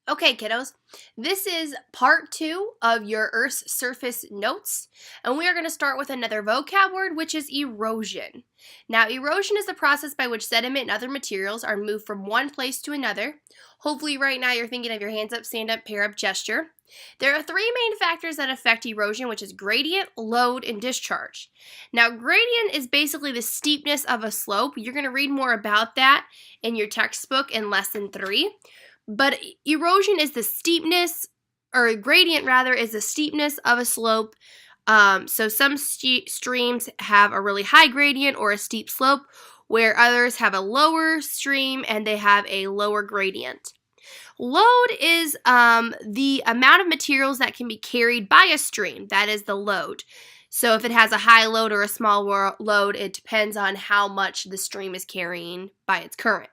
Okay, kiddos, this is part 2 of your Earth's surface notes, and we are going to start with another vocab word, which is erosion. Now, erosion is the process by which sediment and other materials are moved from one place to another. Hopefully right now you're thinking of your hands up, stand up, pair up gesture. There are 3 main factors that affect erosion, which is gradient, load, and discharge. Now, gradient is basically the steepness of a slope. You're going to read more about that in your textbook in lesson 3. But erosion is the steepness, or gradient rather, is the steepness of a slope. So some streams have a really high gradient or a steep slope, where others have a lower stream and they have a lower gradient. Load is the amount of materials that can be carried by a stream. That is the load. So if it has a high load or a small load, it depends on how much the stream is carrying by its current.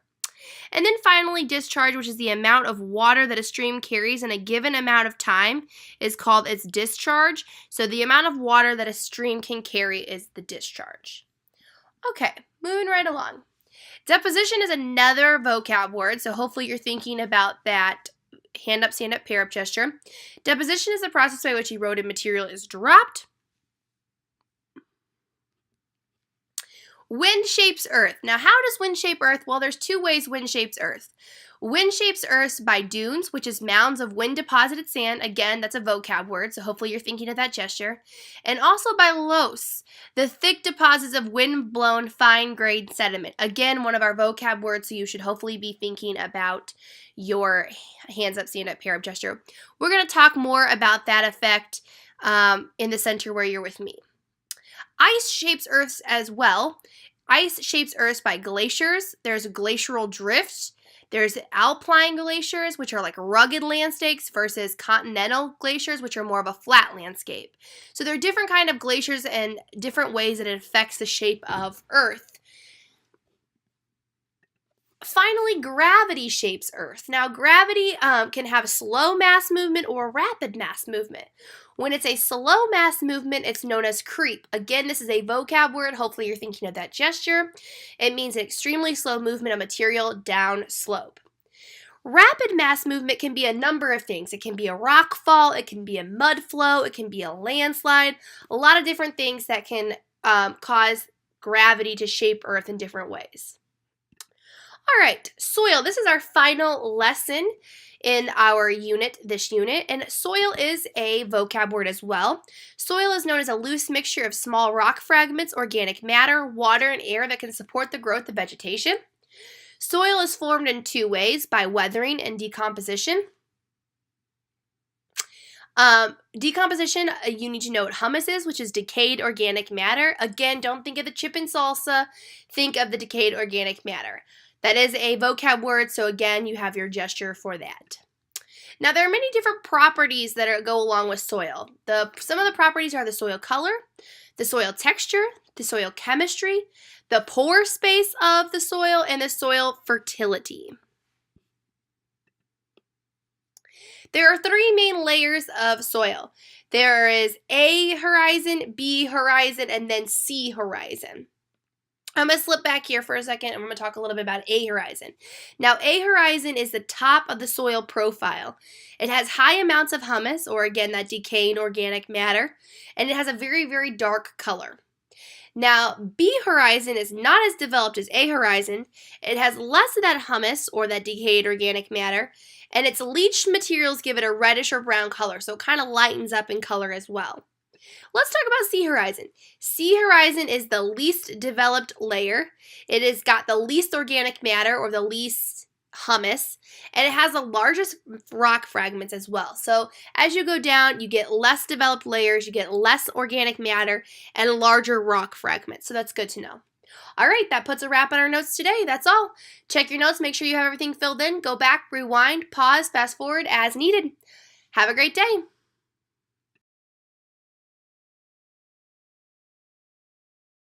And then finally, discharge, which is the amount of water that a stream carries in a given amount of time, is called its discharge. So the amount of water that a stream can carry is the discharge. Okay, moving right along. Deposition is another vocab word, so hopefully you're thinking about that hand up, stand up, pair up gesture. Deposition is the process by which eroded material is dropped. Wind shapes Earth. Now, how does wind shape Earth? Well, there's 2 ways wind shapes Earth. Wind shapes Earth by dunes, which is mounds of wind-deposited sand. Again, that's a vocab word, so hopefully you're thinking of that gesture. And also by loess, the thick deposits of wind-blown fine-grained sediment. Again, one of our vocab words, so you should hopefully be thinking about your hands up, stand up, pair up gesture. We're going to talk more about that effect in the center where you're with me. Ice shapes Earth as well. Ice shapes Earth by glaciers. There's glacial drifts. There's alpine glaciers, which are like rugged landscapes, versus continental glaciers, which are more of a flat landscape. So there are different kind of glaciers and different ways that it affects the shape of Earth. Finally, gravity shapes Earth. Now, gravity can have a slow mass movement or a rapid mass movement. When it's a slow mass movement, it's known as creep. Again, this is a vocab word. Hopefully you're thinking of that gesture. It means an extremely slow movement of material down slope. Rapid mass movement can be a number of things. It can be a rock fall, it can be a mud flow, it can be a landslide, a lot of different things that can cause gravity to shape Earth in different ways. All right, soil. This is our final lesson in our unit, this unit, and soil is a vocab word as well. Soil is known as a loose mixture of small rock fragments, organic matter, water, and air that can support the growth of vegetation. Soil is formed in 2 ways, by weathering and decomposition. Decomposition, you need to know what humus is, which is decayed organic matter. Again, don't think of the chip and salsa, think of the decayed organic matter. That is a vocab word, so again, you have your gesture for that. Now, there are many different properties that go along with soil. Some of the properties are the soil color, the soil texture, the soil chemistry, the pore space of the soil, and the soil fertility. There are 3 main layers of soil. There is A horizon, B horizon, and then C horizon. I'm going to slip back here for a second and I'm going to talk a little bit about A horizon. Now, A horizon is the top of the soil profile. It has high amounts of humus, or again, that decayed organic matter, and it has a very, very dark color. Now, B horizon is not as developed as A horizon. It has less of that humus, or that decayed organic matter, and its leached materials give it a reddish or brown color, so it kind of lightens up in color as well. Let's talk about C horizon. C horizon is the least developed layer. It has got the least organic matter, or the least humus, and it has the largest rock fragments as well. So as you go down, you get less developed layers, you get less organic matter, and larger rock fragments. So that's good to know. All right, that puts a wrap on our notes today. That's all. Check your notes, make sure you have everything filled in. Go back, rewind, pause, fast forward as needed. Have a great day.